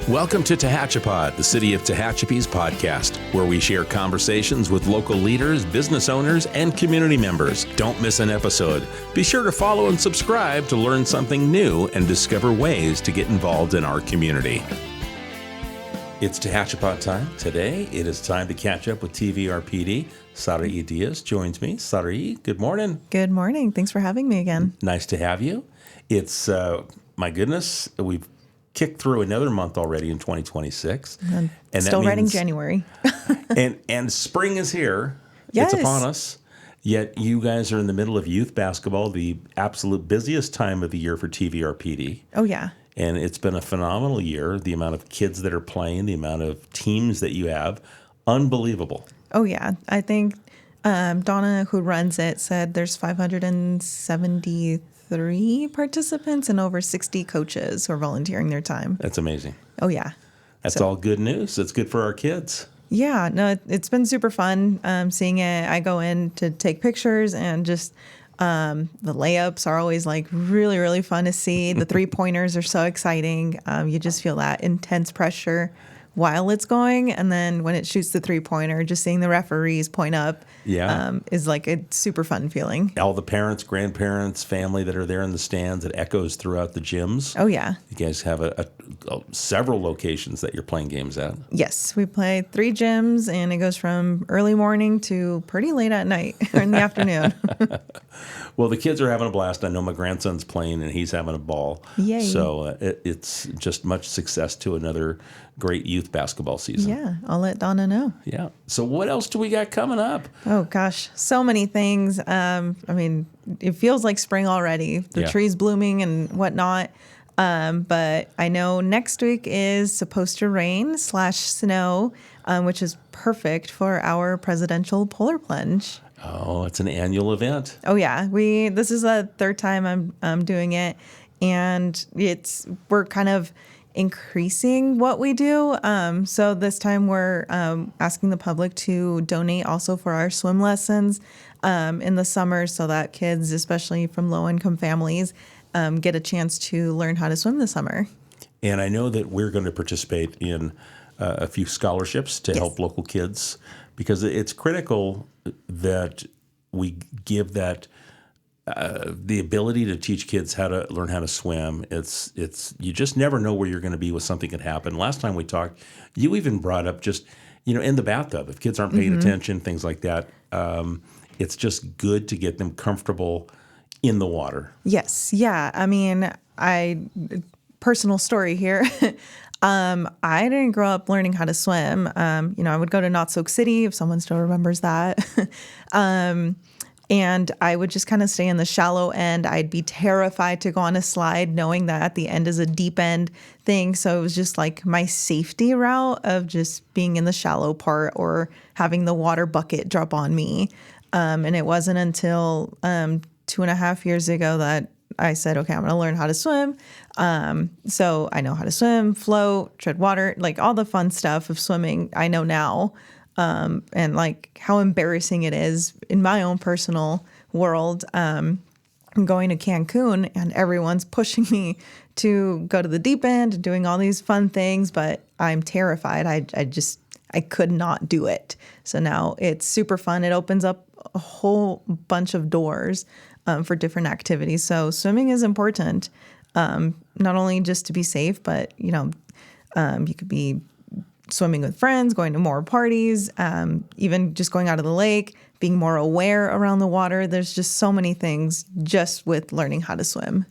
Welcome to Tehachapi, the City of Tehachapi's podcast, where we share conversations with local leaders, business owners, and community members. Don't miss an episode. Be sure to follow and subscribe to learn something new and discover ways to get involved in our community. It's Tehachapi time. Today, it is time to catch up with TVRPD. Sarai Diaz joins me. Sarai, good morning. Good morning. Thanks for having me again. Nice to have you. It's, my goodness, we've kicked through another month already in 2026. And that still writing means, January. and spring is here. Yes. It's upon us. Yet you guys are in the middle of youth basketball, the absolute busiest time of the year for TVRPD. Oh, yeah. And it's been a phenomenal year. The amount of kids that are playing, the amount of teams that you have, unbelievable. Oh, yeah. I think Donna, who runs it, said there's 573 participants and over 60 coaches who are volunteering their time. That's amazing. Oh, yeah. That's all good news. It's good for our kids. Yeah. No, it's been super fun seeing it. I go in to take pictures and just the layups are always like really, really fun to see. The 3-pointers are so exciting. You just feel that intense pressure while it's going. And then when it shoots the 3-pointer, just seeing the referees point up is like a super fun feeling. All the parents, grandparents, family that are there in the stands, it echoes throughout the gyms. Oh, yeah. You guys have several locations that you're playing games at. Yes, we play 3 gyms, and it goes from early morning to pretty late at night or in the afternoon. Well, the kids are having a blast. I know my grandson's playing, and he's having a ball. Yay. So it's just much success to another great youth basketball season. Yeah, I'll let Donna know. Yeah. So what else do we got coming up? Oh, gosh, so many things. I mean, it feels like spring already. The trees blooming and whatnot. But I know next week is supposed to rain/snow, which is perfect for our presidential Polar Plunge. Oh, it's an annual event. Oh, yeah. This is the third time I'm doing it, and we're kind of increasing what we do. So this time we're asking the public to donate also for our swim lessons in the summer, so that kids, especially from low-income families, get a chance to learn how to swim this summer. And I know that we're going to participate in a few scholarships to help local kids, because it's critical that we give that the ability to teach kids how to learn how to swim. It's you just never know where you're going to be when something can happen. Last time we talked, you even brought up just in the bathtub, if kids aren't paying attention, things like that. It's just good to get them comfortable in the water. Yes. Yeah. I mean, personal story here. I didn't grow up learning how to swim. I would go to Not Soak City, if someone still remembers that. And I would just kind of stay in the shallow end. I'd be terrified to go on a slide, knowing that at the end is a deep end thing. So it was just like my safety route of just being in the shallow part or having the water bucket drop on me. And it wasn't until 2.5 years ago that I said, okay, I'm going to learn how to swim. So I know how to swim, float, tread water, like all the fun stuff of swimming I know now. And like how embarrassing it is in my own personal world. I'm going to Cancun and everyone's pushing me to go to the deep end and doing all these fun things, but I'm terrified. I could not do it. So now it's super fun. It opens up a whole bunch of doors for different activities. So swimming is important, not only just to be safe, but, you could be swimming with friends, going to more parties, even just going out of the lake, being more aware around the water. There's just so many things just with learning how to swim.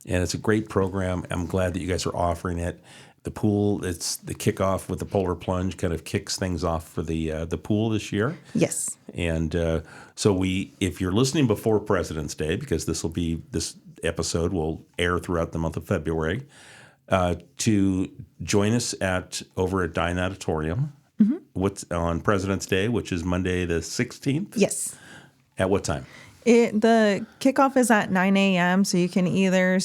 And it's a great program. I'm glad that you guys are offering it. The pool, it's the kickoff with the Polar Plunge, kind of kicks things off for the pool this year. Yes. And so if you're listening before President's Day, because this episode will air throughout the month of February, to join us over at Dye Natatorium. What's on President's Day, which is Monday the 16th? Yes. At what time? The kickoff is at 9 a.m., so you can either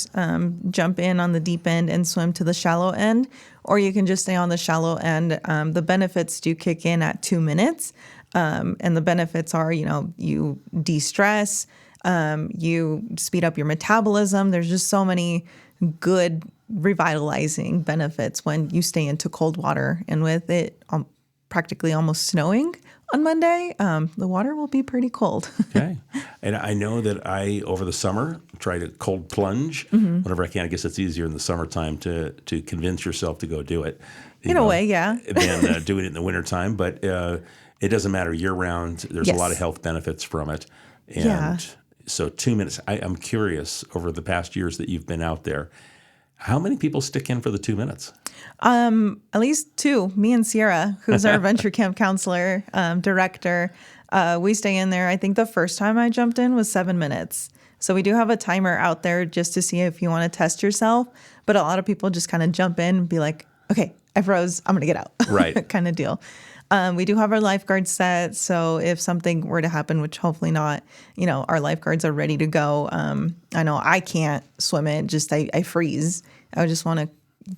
jump in on the deep end and swim to the shallow end, or you can just stay on the shallow end. The benefits do kick in at 2 minutes, and the benefits are, you de-stress, you speed up your metabolism. There's just so many good revitalizing benefits when you stay into cold water. And with it practically almost snowing on Monday, the water will be pretty cold. Okay. And I know that over the summer, try to cold plunge whenever I can. I guess it's easier in the summertime to convince yourself to go do it. In a way, yeah. Than doing it in the wintertime. But it doesn't matter year round. There's a lot of health benefits from it. And so 2 minutes. I'm curious, over the past years that you've been out there, how many people stick in for the 2 minutes? At least two. Me and Sierra, who's our venture camp counselor, director. We stay in there. I think the first time I jumped in was 7 minutes. So we do have a timer out there just to see if you want to test yourself. But a lot of people just kind of jump in and be like, okay, I froze, I'm going to get out. Right. kind of deal. We do have our lifeguards set. So if something were to happen, which hopefully not, our lifeguards are ready to go. I know I can't swim it. Just I freeze. I just want to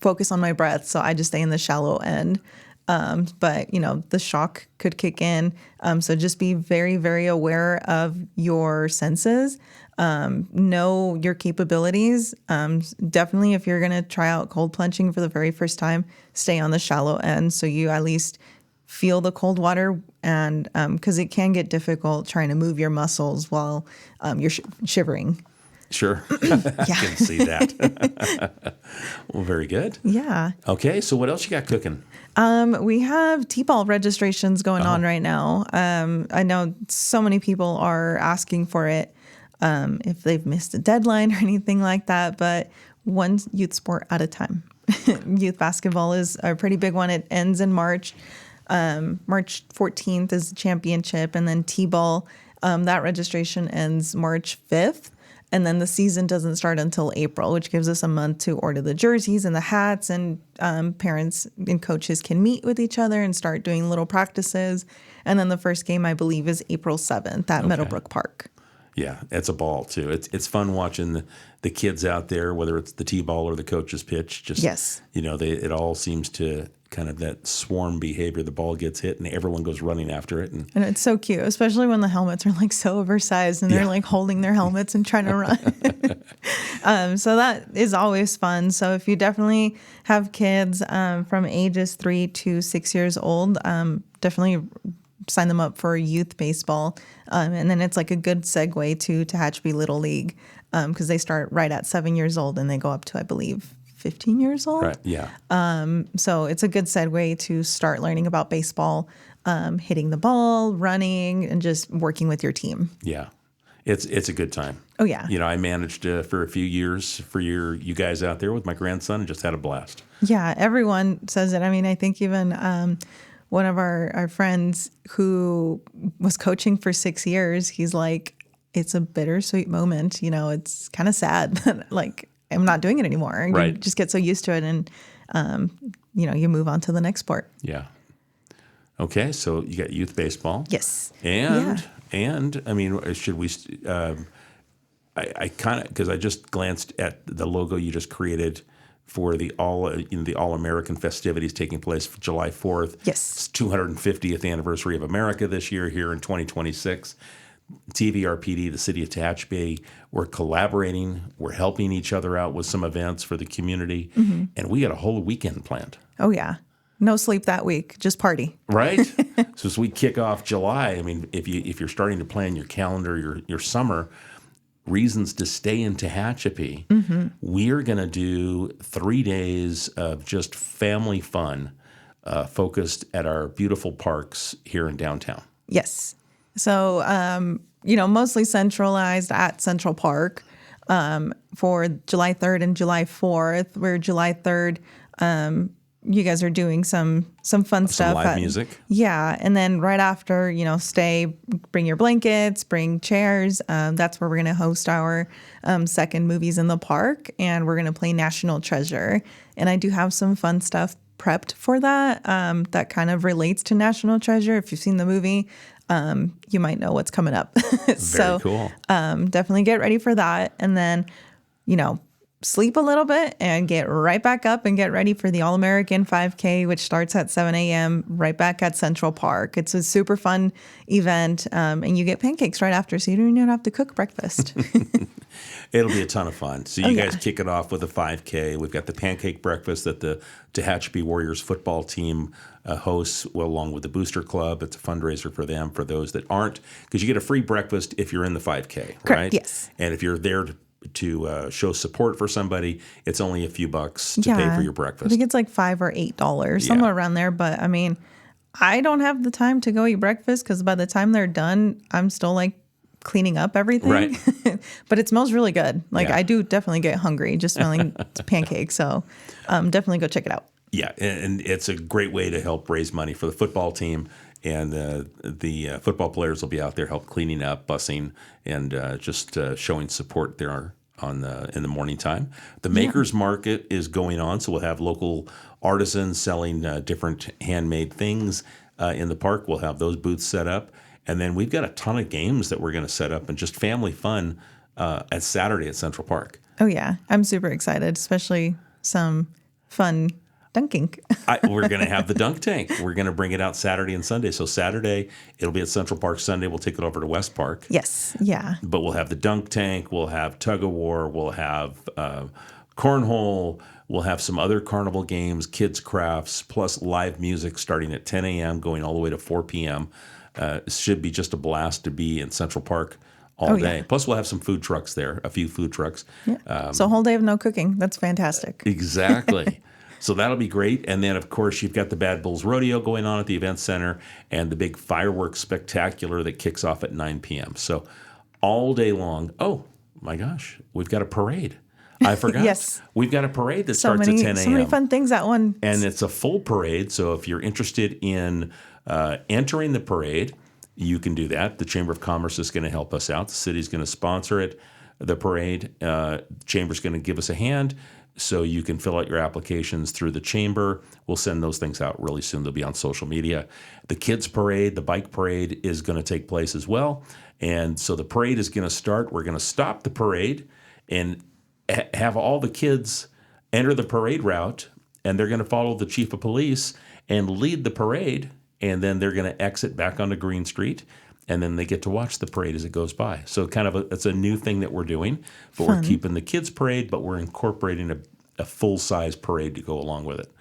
focus on my breath. So I just stay in the shallow end. But the shock could kick in. So just be very, very aware of your senses. Know your capabilities. Definitely, if you're going to try out cold plunging for the very first time, stay on the shallow end. So you at least feel the cold water, and because it can get difficult trying to move your muscles while you're shivering. Sure. I can see that. Well, very good. Yeah. Okay, so what else you got cooking? We have T-ball registrations going on right now. I know so many people are asking for it if they've missed a deadline or anything like that, but one youth sport at a time. Youth basketball is a pretty big one. It ends in March. March 14th is the championship, and then T-ball, that registration ends March 5th. And then the season doesn't start until April, which gives us a month to order the jerseys and the hats, and parents and coaches can meet with each other and start doing little practices. And then the first game, I believe, is April 7th at Meadowbrook Park. Yeah, it's a ball, too. It's fun watching the kids out there, whether it's the T-ball or the coach's pitch. Just, it all seems to kind of that swarm behavior. The ball gets hit and everyone goes running after it. And it's so cute, especially when the helmets are like so oversized and they're like holding their helmets and trying to run. So that is always fun. So if you definitely have kids from ages 3 to 6 years old, definitely sign them up for youth baseball. And then it's like a good segue to Tehachapi Little League because they start right at 7 years old and they go up to, I believe, 15 years old. Right, yeah. So it's a good segue to start learning about baseball, hitting the ball, running, and just working with your team. Yeah. It's a good time. Oh, yeah. I managed for a few years for you guys out there with my grandson and just had a blast. Yeah, everyone says it. I mean, I think even one of our friends who was coaching for 6 years, he's like, it's a bittersweet moment. It's kind of sad that like I'm not doing it anymore. Right. You just get so used to it, and you move on to the next sport. Yeah. Okay, so you got youth baseball. Yes. And I mean, should we? I kind of, because I just glanced at the logo you just created for the All-American festivities taking place for July 4th. Yes. It's 250th anniversary of America this year here in 2026. TVRPD, the city of Tehachapi, we're collaborating. We're helping each other out with some events for the community. Mm-hmm. And we got a whole weekend planned. Oh, yeah. No sleep that week, just party. Right? So as we kick off July, I mean, if you're starting to plan your calendar, your summer, reasons to stay in Tehachapi, we're going to do 3 days of just family fun focused at our beautiful parks here in downtown. Yes. So, mostly centralized at Central Park for July 3rd and July 4th, where July 3rd, you guys are doing some fun stuff. Some live music. Yeah. And then right after, stay, bring your blankets, bring chairs. That's where we're going to host our second Movies in the Park, and we're going to play National Treasure. And I do have some fun stuff prepped for that that kind of relates to National Treasure. If you've seen the movie, you might know what's coming up. Very cool. Definitely get ready for that. And then, sleep a little bit and get right back up and get ready for the All-American 5K, which starts at 7 a.m. right back at Central Park. It's a super fun event, and you get pancakes right after, so you don't even have to cook breakfast. It'll be a ton of fun. So you guys kick it off with a 5K. We've got the pancake breakfast that the Tehachapi Warriors football team hosts, along with the Booster Club. It's a fundraiser for them, for those that aren't, because you get a free breakfast if you're in the 5K, Correct, right? yes. And if you're there to show support for somebody, it's only a few bucks to pay for your breakfast. I think it's like $5 or $8, somewhere around there. But I mean, I don't have the time to go eat breakfast because by the time they're done, I'm still like cleaning up everything. Right. But it smells really good. Like I do definitely get hungry just smelling pancakes. So definitely go check it out. Yeah, and it's a great way to help raise money for the football team. And the football players will be out there help cleaning up, bussing, and just showing support there in the morning time. The Makers Market is going on, so we'll have local artisans selling different handmade things in the park. We'll have those booths set up. And then we've got a ton of games that we're going to set up and just family fun at Saturday at Central Park. Oh, yeah. I'm super excited, especially some fun dunking. We're going to have the dunk tank. We're going to bring it out Saturday and Sunday. So Saturday, it'll be at Central Park. Sunday, we'll take it over to West Park. Yes. Yeah. But we'll have the dunk tank. We'll have tug of war. We'll have cornhole. We'll have some other carnival games, kids' crafts, plus live music starting at 10 a.m., going all the way to 4 p.m. It should be just a blast to be in Central Park all day. Plus, we'll have some food trucks there, a few food trucks. Yeah. So a whole day of no cooking. That's fantastic. Exactly. So that'll be great. And then, of course, you've got the Bad Bulls Rodeo going on at the event center and the big fireworks spectacular that kicks off at 9 p.m. So all day long. Oh, my gosh. We've got a parade. I forgot. Yes. We've got a parade that starts at 10 a.m. So many fun things at one. And it's a full parade. So if you're interested in entering the parade, you can do that. The Chamber of Commerce is going to help us out. The city's going to sponsor it, the parade. The Chamber's going to give us a hand. So you can fill out your applications through the chamber. We'll send those things out really soon. They'll be on social media. The kids parade, the bike parade is going to take place as well. And so the parade is going to start. We're going to stop the parade and have all the kids enter the parade route, and they're going to follow the chief of police and lead the parade. And then they're going to exit back onto Green Street, and then they get to watch the parade as it goes by. So it's a new thing that we're doing, but we're keeping the kids' parade, but we're incorporating a full-size parade to go along with it.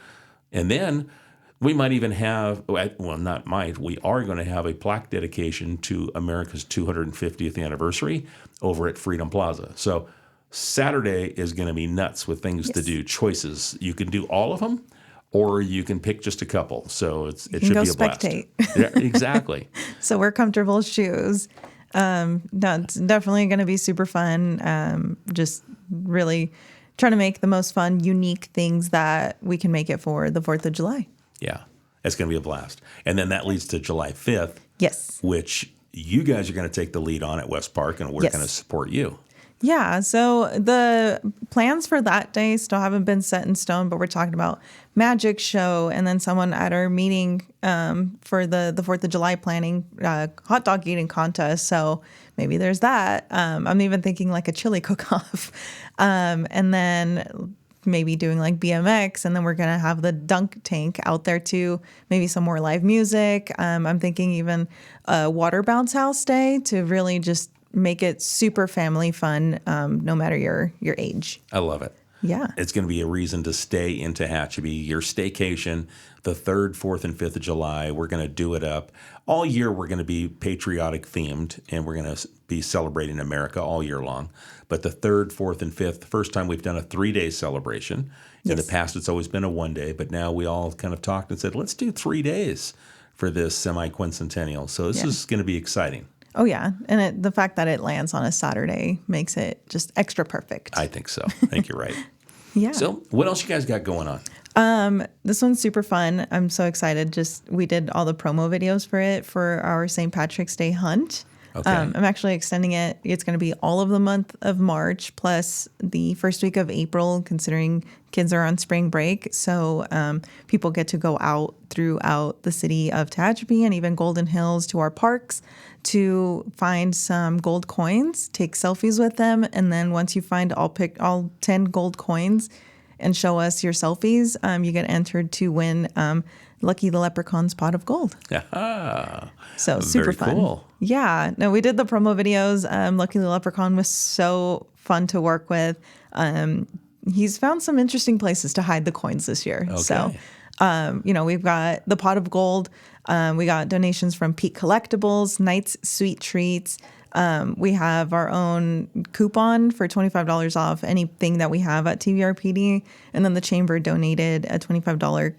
And then we might even have, well, not might, we are going to have a plaque dedication to America's 250th anniversary over at Freedom Plaza. So Saturday is going to be nuts with things to do, choices. You can do all of them, or you can pick just a couple. So it should be a blast. Spectate. Yeah, exactly. So wear comfortable shoes. That's definitely going to be super fun. Just really trying to make the most fun, unique things that we can make it for the 4th of July. Yeah, it's going to be a blast. And then that leads to July 5th. Yes. Which you guys are going to take the lead on at West Park, and we're going to support you. Yeah, so the plans for that day still haven't been set in stone, but we're talking about magic show, and then someone at our meeting for the 4th of July planning hot dog eating contest. So maybe there's that. I'm even thinking like a chili cook-off, and then maybe doing like BMX, and then we're gonna have the dunk tank out there too. Maybe some more live music. I'm thinking even a water bounce house day to really just make it super family fun, no matter your age. I love it. Yeah. It's going to be a reason to stay in Tehachapi. Your staycation, the 3rd, 4th, and 5th of July, we're going to do it up. All year, we're going to be patriotic themed, and we're going to be celebrating America all year long. But the 3rd, 4th, and 5th, the first time we've done a 3-day celebration. In the past, it's always been a 1-day, but now we all kind of talked and said, let's do 3 days for this semi-quincentennial. So this is going to be exciting. Oh, yeah. And the fact that it lands on a Saturday makes it just extra perfect. I think so. I think you're right. Yeah. So what else you guys got going on? This one's super fun. I'm so excited. We did all the promo videos for it for our St. Patrick's Day hunt. Okay. I'm actually extending it. It's going to be all of the month of March plus the first week of April, considering kids are on spring break. So people get to go out throughout the city of Tehachapi and even Golden Hills to our parks to find some gold coins, take selfies with them. And then once you find pick all 10 gold coins and show us your selfies, you get entered to win Lucky the Leprechaun's pot of gold. So super fun. Cool. Yeah. No, we did the promo videos. Lucky the Leprechaun was so fun to work with. He's found some interesting places to hide the coins this year. Okay. So, we've got the pot of gold. We got donations from Peak Collectibles, Knight's Sweet Treats. We have our own coupon for $25 off anything that we have at TVRPD. And then the Chamber donated a $25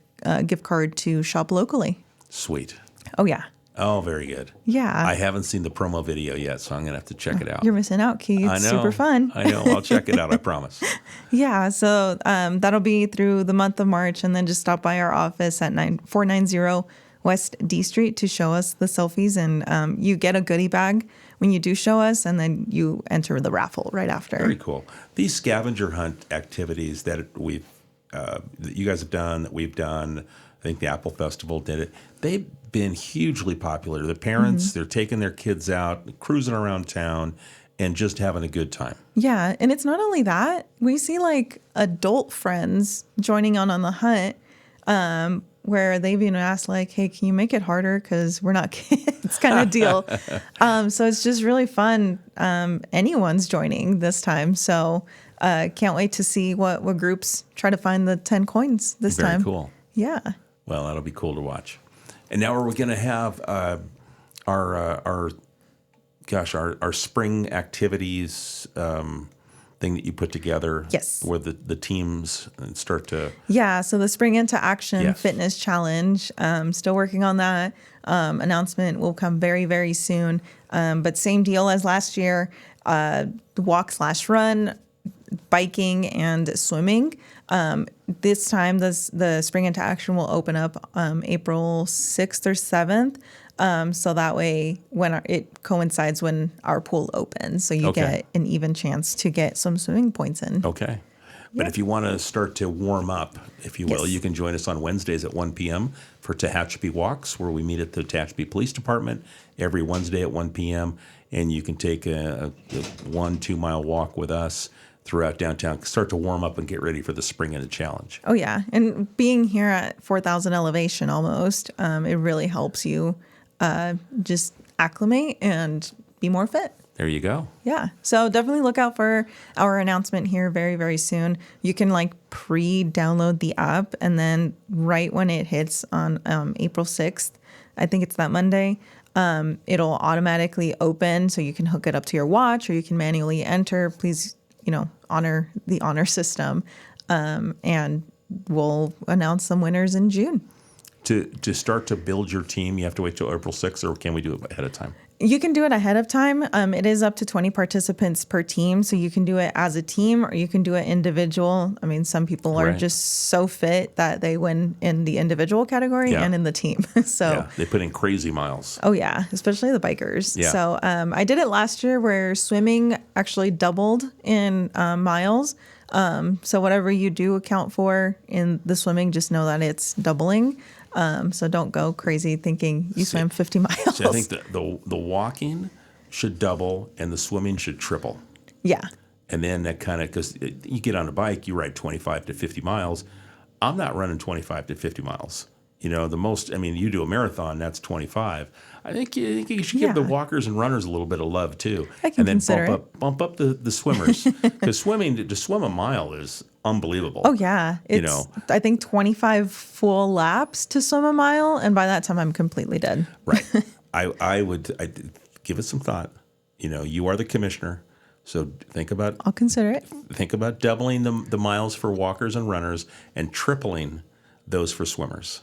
gift card to shop locally. Sweet. Oh, yeah. Oh, very good. Yeah. I haven't seen the promo video yet, so I'm going to have to check it out. You're missing out, Keith. I It's know. super fun. I know. I'll check it out. I promise. Yeah. So that'll be through the month of March. And then just stop by our office at 490 West D Street to show us the selfies. And you get a goodie bag when you do show us, and then you enter the raffle right after. Very cool. These scavenger hunt activities that that you guys have done, that we've done, I think the Apple Festival did it. They've been hugely popular. The parents, they're taking their kids out, cruising around town, and just having a good time. Yeah. And it's not only that. We see like adult friends joining on the hunt, where they've even asked like, hey, can you make it harder? Because we're not kids kind of deal. So it's just really fun. Anyone's joining this time. So can't wait to see what groups try to find the 10 coins this time. Very cool. Yeah. Well, that'll be cool to watch. And now we're going to have our spring activities thing that you put together. Yes. Where the teams start to. Yeah. So the Spring Into Action Yes. Fitness Challenge, still working on that. Announcement will come very, very soon. But same deal as last year, walk/run, biking, and swimming. This time, the Spring Into Action will open up April 6th or 7th. So that way, when it coincides when our pool opens, so you get an even chance to get some swimming points in. Okay. But if you want to start to warm up, if you will, you can join us on Wednesdays at 1 p.m. for Tehachapi Walks, where we meet at the Tehachapi Police Department every Wednesday at 1 p.m. And you can take a 1-2 mile walk with us throughout downtown. Start to warm up and get ready for the Spring Into Challenge. Oh, yeah. And being here at 4,000 elevation almost, it really helps you just acclimate and be more fit. There you go. Yeah. So definitely look out for our announcement here very, very soon. You can like pre-download the app, and then right when it hits on April 6th, I think it's that Monday, it'll automatically open, so you can hook it up to your watch or you can manually enter. Please, honor the honor system. And we'll announce some winners in June. To start to build your team, you have to wait till April 6th, or can we do it ahead of time? You can do it ahead of time. It is up to 20 participants per team. So you can do it as a team or you can do it individual. I mean, some people are just so fit that they win in the individual category and in the team. So they put in crazy miles. Oh, yeah, especially the bikers. Yeah. So I did it last year where swimming actually doubled in miles. So whatever you do account for in the swimming, just know that it's doubling. So don't go crazy thinking you swam 50 miles. So I think the walking should double and the swimming should triple. Yeah. And then that kind of, because you get on a bike, you ride 25 to 50 miles. I'm not running 25 to 50 miles. The most, you do a marathon, that's 25. I think you should give the walkers and runners a little bit of love too. I can and then bump up the swimmers. Because to swim a mile is unbelievable. Oh, yeah. It's, I think 25 full laps to swim a mile. And by that time, I'm completely dead. Right. I'd give it some thought. You are the commissioner. So I'll consider it. Think about doubling the miles for walkers and runners and tripling those for swimmers.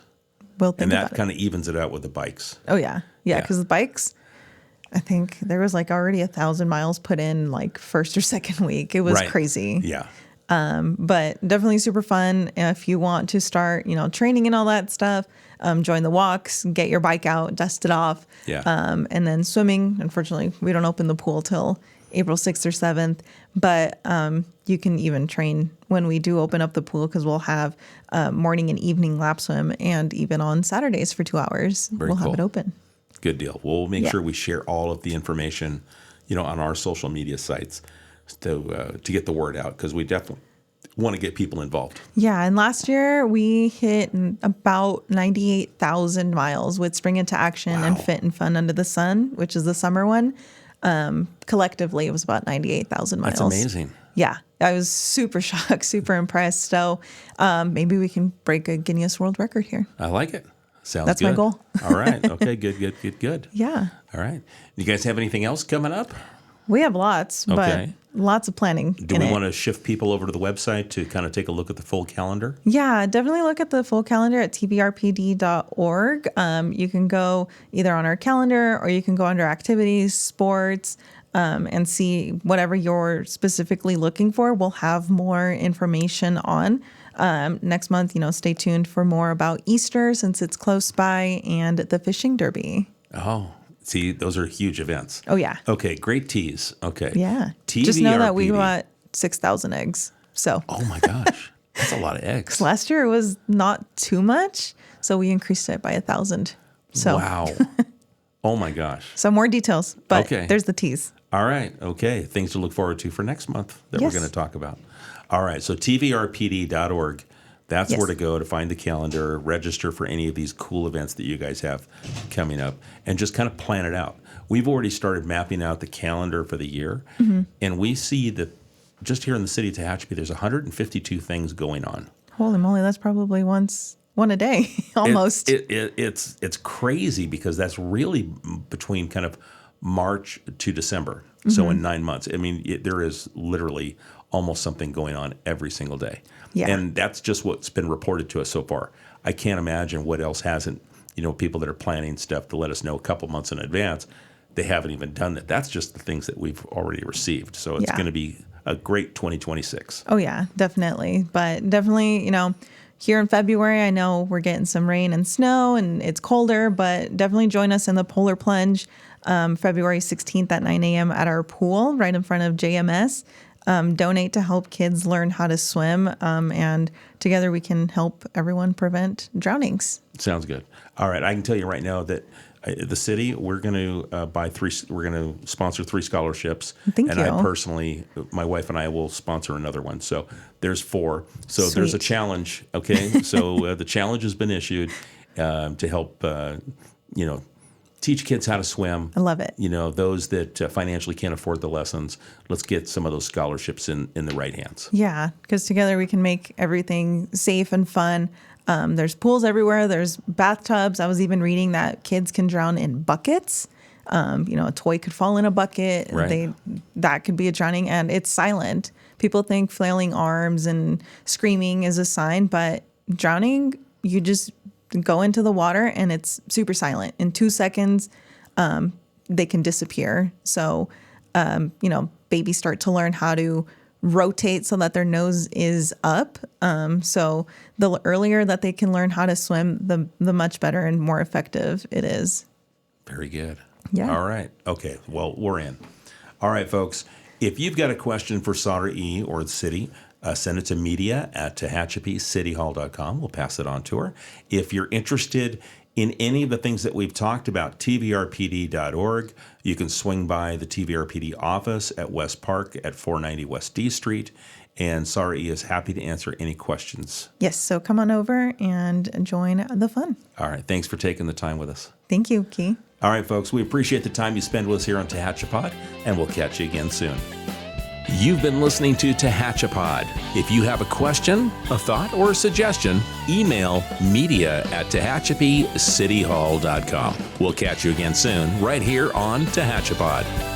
We'll think and that about it. kind of evens it out with the bikes. Oh, yeah. Yeah, because the bikes, I think there was like already 1,000 miles put in like first or second week. It was crazy. Yeah. But definitely super fun. If you want to start, training and all that stuff, join the walks, get your bike out, dust it off. Yeah. And then swimming. Unfortunately, we don't open the pool till April 6th or 7th, but you can even train when we do open up the pool, because we'll have morning and evening lap swim, and even on Saturdays for 2 hours, we'll have it open. Good deal. We'll make sure we share all of the information, on our social media sites to get the word out, because we definitely want to get people involved. Yeah, and last year we hit about 98,000 miles with Spring Into Action and Fit and Fun Under the Sun, which is the summer one. Collectively, it was about 98,000 miles. That's amazing. Yeah, I was super shocked, super impressed. So maybe we can break a Guinness World Record here. I like it. Sounds That's good. my goal. All right. Okay, good. Yeah. All right. You guys have anything else coming up? We have lots, but lots of planning. Do we want to shift people over to the website to kind of take a look at the full calendar? Yeah, definitely look at the full calendar at TVRPD.org. You can go either on our calendar, or you can go under activities, sports, and see whatever you're specifically looking for. We'll have more information on. Next month, stay tuned for more about Easter, since it's close by, and the fishing derby. Oh, see, those are huge events. Oh, yeah. Okay, great tease. Okay. Yeah. TVRPD. Just know that we bought 6,000 eggs. So. Oh, my gosh. That's a lot of eggs. Last year it was not too much, so we increased it by 1,000. So. Wow. Oh, my gosh. So more details, but there's the tease. All right. Okay. Things to look forward to for next month that we're going to talk about. All right. So TVRPD.org. That's where to go to find the calendar, register for any of these cool events that you guys have coming up, and just kind of plan it out. We've already started mapping out the calendar for the year, and we see that just here in the city of Tehachapi, there's 152 things going on. Holy moly, that's probably one a day, almost. It's crazy, because that's really between kind of March to December. So in 9 months, I mean, there is literally almost something going on every single day. Yeah. And that's just what's been reported to us so far. I can't imagine what else hasn't, people that are planning stuff to let us know a couple months in advance, they haven't even done that. That's just the things that we've already received. So it's going to be a great 2026. Oh, yeah, definitely. But definitely, here in February, I know we're getting some rain and snow, and it's colder, but definitely join us in the Polar Plunge February 16th at 9 a.m. at our pool right in front of JMS. Donate to help kids learn how to swim, and together we can help everyone prevent drownings. Sounds good. All right, I can tell you right now that the city, we're going to we're going to sponsor 3 scholarships. Thank you. I personally, my wife and I will sponsor another one. So there's 4. So there's a challenge. Okay, so the challenge has been issued to help teach kids how to swim. I love it. Those that financially can't afford the lessons, let's get some of those scholarships in the right hands. Yeah, because together we can make everything safe and fun. There's pools everywhere. There's bathtubs. I was even reading that kids can drown in buckets. A toy could fall in a bucket. Right. That could be a drowning, and it's silent. People think flailing arms and screaming is a sign, but drowning, you just go into the water and it's super silent. In 2 seconds, they can disappear. So, babies start to learn how to rotate so that their nose is up. So the earlier that they can learn how to swim, the much better and more effective it is. Very good. Yeah. All right. Okay. Well, we're in. All right, folks. If you've got a question for Sarai or the city, send it to media@tehachapicityhall.com. We'll pass it on to her. If you're interested in any of the things that we've talked about, TVRPD.org. You can swing by the TVRPD office at West Park at 490 West D Street. And Sarai is happy to answer any questions. Yes, so come on over and join the fun. All right. Thanks for taking the time with us. Thank you, Key. All right, folks. We appreciate the time you spend with us here on Tehachapod, and we'll catch you again soon. You've been listening to Tehachapod. If you have a question, a thought, or a suggestion, email media@tehachapicityhall.com. We'll catch you again soon right here on Tehachapod.